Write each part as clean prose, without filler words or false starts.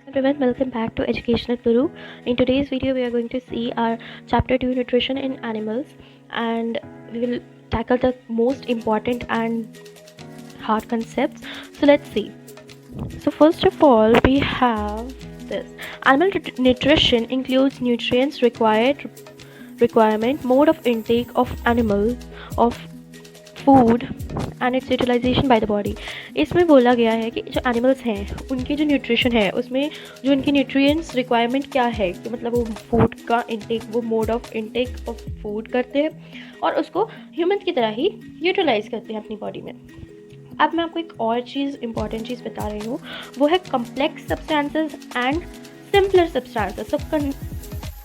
Everyone, welcome back to Educational Guru. In today's video, we are going to see our chapter 2 nutrition in animals, and we will tackle the most important and hard concepts. So let's see. So first of all, we have this. Animal nutrition includes nutrients requirement, mode of intake of animal of food and its utilization by the body. इसमें बोला गया है कि जो animals हैं उनकी जो nutrition है उसमें जो उनकी न्यूट्रिएंट्स रिक्वायरमेंट क्या है कि मतलब वो फूड का इंटेक, वो mode of intake of food करते हैं और उसको ह्यूमन की तरह ही यूटिलाइज करते हैं अपनी बॉडी में। अब मैं आपको एक और चीज़, इंपॉर्टेंट चीज़ बता रही हूँ, वो है complex substances and simpler substances. सब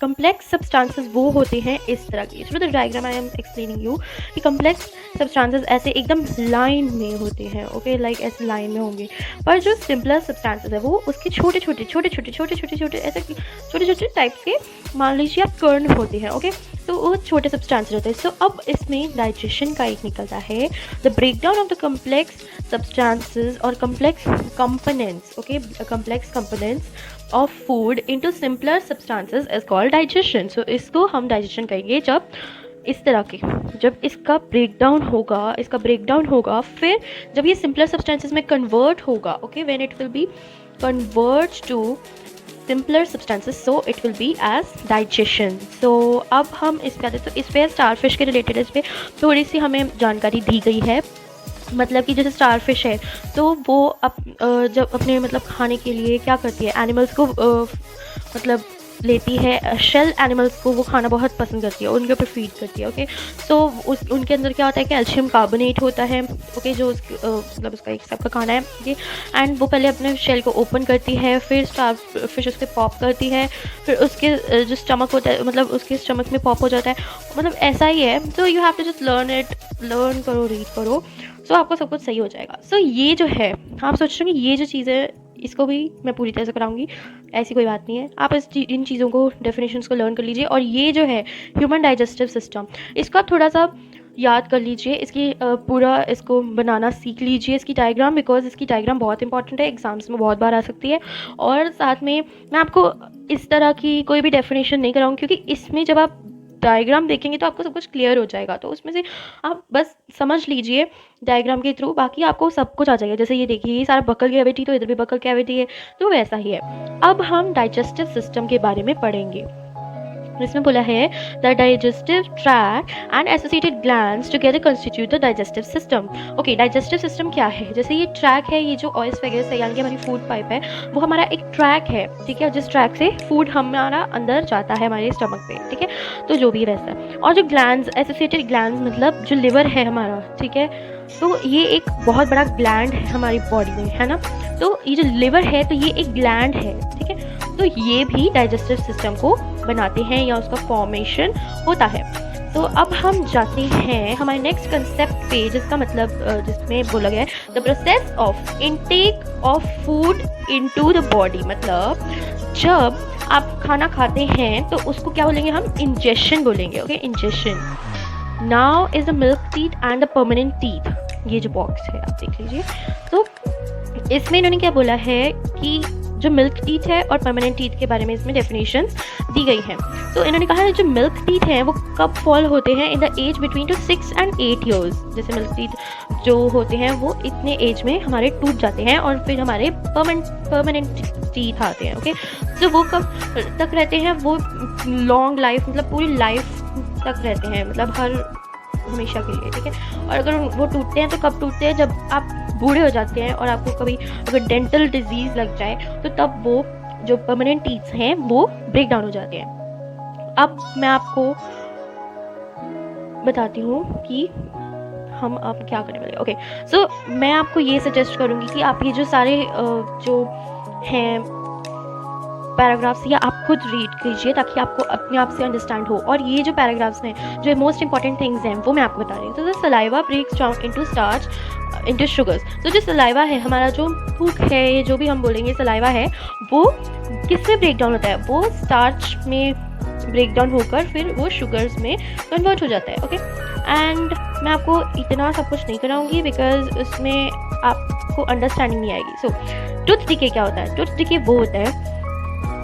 कम्प्लेक्स सब्सटेंसेस वो होते हैं इस तरह की, through the diagram I am explaining you कि कम्प्लेक्स सब्सटेंसेस ऐसे एकदम लाइन में होते हैं, ओके, लाइक ऐसे लाइन में होंगे। पर जो सिंपलर सब्सटेंसेस है वो उसके छोटे छोटे ऐसे छोटे छोटे टाइप्स के, मान लीजिए आप कर्ण होते हैं, ओके, तो वो छोटे सब्सटेंसेस होते हैं। सो अब इसमें डाइजेशन का एक निकलता है, the breakdown of the complex substances और complex components, okay, complex components of food into simpler substances is called digestion. So इसको हम डाइजेशन कहेंगे जब इस तरह के, जब इसका ब्रेकडाउन होगा, फिर जब ये सिंपलर सब्सटेंसेस में कन्वर्ट होगा, okay, when it will be convert to simpler substances, so it will be as digestion. So अब हम इस पे आते हैं। तो इस पर स्टारफिश के रिलेटेड इस पर थोड़ी सी हमें जानकारी दी गई है। मतलब कि जैसे स्टारफिश है तो वो जब अपने मतलब खाने के लिए क्या करती है, एनिमल्स को मतलब लेती है, शेल एनिमल्स को वो खाना बहुत पसंद करती है, उनके ऊपर फीड करती है, ओके। तो उनके अंदर क्या होता है, कैल्शियम कार्बोनेट होता है, ओके, जो मतलब उसका एक सब का खाना है, ओके। एंड वो पहले अपने शेल को ओपन करती है, फिर स्टारफिश उसके पॉप करती है, फिर उसके जो स्टमक होता है, मतलब उसके स्टमक में पॉप हो जाता है, मतलब ऐसा ही है। तो you have to just learn करो, रीड करो, सो आपको सब कुछ सही हो जाएगा। सो ये जो है, आप सोच रहे हो कि ये जो चीज़ है इसको भी मैं पूरी तरह से कराऊंगी, ऐसी कोई बात नहीं है। आप इन चीज़ों को, डेफिनेशंस को लर्न कर लीजिए। और ये जो है ह्यूमन डाइजेस्टिव सिस्टम, इसको आप थोड़ा सा याद कर लीजिए, इसकी पूरा इसको बनाना सीख लीजिए, इसकी डायग्राम, बिकॉज इसकी डायग्राम बहुत इंपॉर्टेंट है, एग्जाम्स में बहुत बार आ सकती है। और साथ में मैं आपको इस तरह की कोई भी डेफिनेशन नहीं कराऊंगी, क्योंकि इसमें जब आप डायग्राम देखेंगे तो आपको सब कुछ क्लियर हो जाएगा। तो उसमें से आप बस समझ लीजिए डायग्राम के थ्रू, बाकी आपको सब कुछ आ जाएगा। जैसे ये देखिए, ये सारा बकल कैविटी, तो इधर भी बकल कैविटी है, तो वैसा ही है। अब हम डाइजेस्टिव सिस्टम के बारे में पढ़ेंगे। इसमें बोला है the digestive track and associated glands together constitute the digestive system. Okay, digestive system क्या है? जैसे ये ट्रैक है, ये जो ऑयस से यानी कि हमारी फूड पाइप है, वो हमारा एक ट्रैक है, ठीक है, जिस ट्रैक से फूड हमारा अंदर जाता है हमारे स्टमक पे, ठीक है, तो जो भी वैसा है। और जो ग्लैंड्स, एसोसिएटेड ग्लैंड्स मतलब जो लिवर है हमारा, ठीक है, तो ये एक बहुत बड़ा ग्लैंड है हमारी बॉडी में, है ना। तो ये जो लिवर है तो ये एक ग्लैंड है, ठीक है, तो ये भी डाइजेस्टिव सिस्टम को बनाते हैं या उसका फॉर्मेशन होता है। तो अब हम जाते हैं हमारे नेक्स्ट कंसेप्ट पे, जिसका मतलब जिसमें बोला गया है the process of intake of food into the body. मतलब जब आप खाना खाते हैं तो उसको क्या बोलेंगे हम? इंजेशन बोलेंगे, okay, ingestion. Now is the milk teeth and the permanent teeth, ये जो बॉक्स है आप देख लीजिए। तो इसमें इन्होंने क्या बोला है कि जो मिल्क टीथ है और परमानेंट टीथ के बारे में इसमें डेफिनेशंस दी गई हैं। तो इन्होंने कहा है जो मिल्क टीथ हैं वो कब फॉल होते हैं? In the age between two 6 and 8 years। जैसे मिल्क टीथ जो होते हैं वो इतने एज में हमारे टूट जाते हैं और फिर हमारे परमानेंट टीथ आते हैं, ओके। तो वो कब तक रहते हैं? वो लॉन्ग लाइफ, मतलब पूरी लाइफ तक रहते हैं, मतलब हमेशा के लिए, ठीक है। और अगर वो टूटते हैं तो कब टूटते हैं? जब आप बूढ़े हो जाते हैं और आपको कभी अगर डेंटल डिजीज़ लग जाए तो तब वो जो परमानेंट टीथ हैं वो ब्रेक डाउन हो जाते हैं। अब मैं आपको बताती हूँ कि हम अब क्या करने वाले। ओके, सो मैं आपको ये सजेस्ट करूँगी कि आप ये जो सारे जो हैं पैराग्राफ्स, या आप खुद रीड कीजिए ताकि आपको अपने आप से अंडरस्टैंड हो। और ये जो पैराग्राफ्स हैं, जो मोस्ट इंपॉर्टेंट थिंग्स हैं, वो मैं आपको बता रही हूँ। तो the saliva breaks down into starch into sugars. तो जो सलाइवा है, हमारा जो थूक है, जो भी हम बोलेंगे सलाइवा है, वो किससे ब्रेक डाउन होता है? वो स्टार्च में ब्रेक डाउन होकर फिर वो शुगर्स में कन्वर्ट हो जाता है, ओके। एंड मैं आपको इतना सब कुछ नहीं कराऊंगी बिकॉज उसमें आपको अंडरस्टैंडिंग नहीं आएगी. सो टूथ डिके क्या होता है? टूथ डिके वो होता है,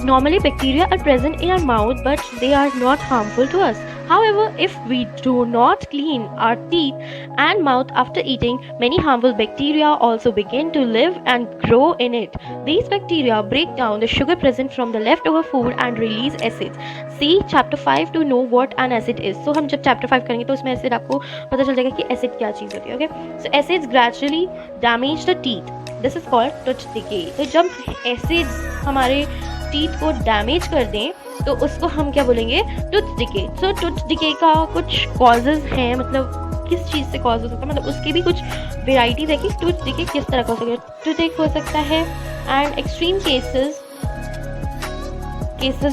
normally bacteria are present in our mouth but they are not harmful to us. However, if we do not clean our teeth and mouth after eating, many harmful bacteria also begin to live and grow in it. These bacteria break down the sugar present from the leftover food and release acids. See chapter 5 to know what an acid is. So हम जब chapter 5 करेंगे तो उसमें acid आपको पता चल जाएगा कि acid क्या चीज़ होती है. Okay, so acids gradually damage the teeth. This is called tooth decay. तो जब acids हमारे टीथ को डैमेज कर दें तो उसको हम क्या बोलेंगे? Tooth decay. So tooth decay का कुछ कॉजेज हैं, मतलब किस चीज़ से कॉज हो सकता है, मतलब उसकी भी कुछ वेराइटीज़ है कि टूथ डिके किस तरह का हो सकता है. टूथ एक हो सकता है and extreme cases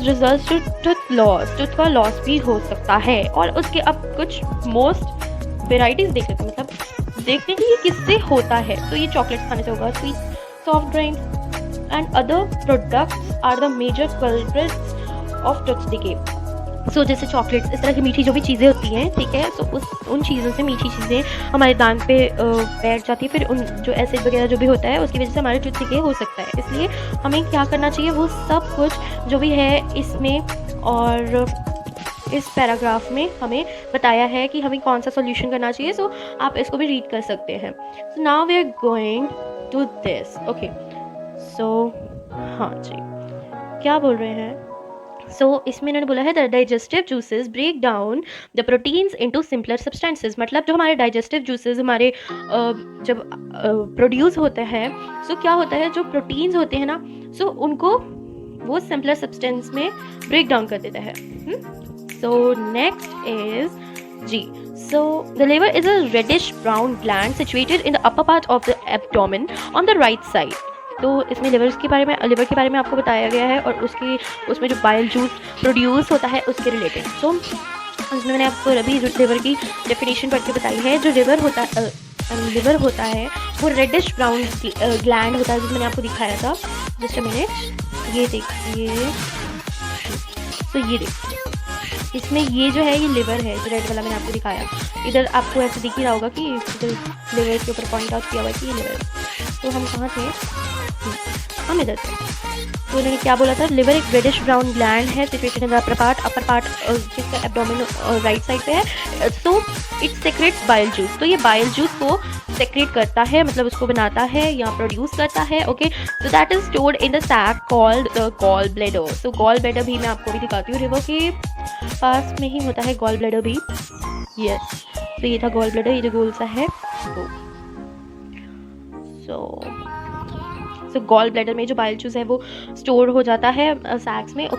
result to tooth loss. Tooth का लॉस भी हो सकता है. और उसके अब कुछ मोस्ट वेराइटीज़ देख लेते हैं, मतलब देखते हैं कि ये किससे होता है. तो ये चॉकलेट खाने से होगा, sweet soft drinks and other products are the major culprits of tooth decay. So जैसे चॉकलेट्स, इस तरह की मीठी जो भी चीज़ें होती हैं, ठीक है, सो उन चीज़ों से मीठी चीज़ें हमारे दांत पे बैठ जाती है, फिर उन जो एसिड वगैरह जो भी होता है उसकी वजह से हमारे टूथ डिके हो सकता है. इसलिए हमें क्या करना चाहिए, वो सब कुछ जो भी है इसमें और इस पैराग्राफ में हमें बताया है कि हमें कौन सा सॉल्यूशन करना चाहिए. सो आप इसको भी रीड कर सकते हैं. So now we are going to this. Okay, so हाँ जी, क्या बोल रहे हैं? सो इसमें इन्होंने बोला है the digestive juices break down the proteins into simpler substances. मतलब जो हमारे डाइजेस्टिव जूसेस हमारे जब प्रोड्यूस होते हैं, सो क्या होता है, जो प्रोटीन्स होते हैं ना, सो उनको वो सिंपलर सब्सटेंस में ब्रेक डाउन कर देता है. So next is G. So the liver is a reddish brown gland situated in the upper part of the abdomen on the right side. तो इसमें लिवर के बारे में आपको बताया गया है और उसमें जो बाइल जूस प्रोड्यूस होता है उसके रिलेटेड. सो इसमें मैंने आपको अभी लिवर की डेफिनेशन पढ़ के बताई है. जो लिवर होता है वो रेडिश ब्राउन ग्लैंड होता है, जो मैंने आपको दिखाया था. जस्ट अ मिनट, ये देखिए. तो ये देखिए, इसमें ये जो है ये लिवर है, जो रेड वाला मैंने आपको दिखाया. इधर आपको ऐसे दिख ही रहा होगा कि इधर लिवर के ऊपर पॉइंट आउट किया हुआ है कि ये लिवर है. तो हम कहाँ थे? हम इधर थे. तो उन्होंने क्या बोला था? लिवर एक रेडिश ब्राउन ग्लैंड है situated in the upper part जिसका एब्डोमेन राइट साइड पे है. So it secrets bile juice. तो ये बाइल जूस को सेक्रेट करता है, मतलब उसको बनाता है या प्रोड्यूस करता है. Okay, so that is stored in the sac called the gall bladder. So gall bladder भी मैं आपको भी दिखाती हूँ. लिवर के पास में ही होता है गॉल ब्लैडर भी. यस, तो ये था गॉल ब्लैडर, ये जो गोल सा है. सो गॉल ब्लैडर में जो बाइल जूस है वो स्टोर हो जाता है सैक्स में.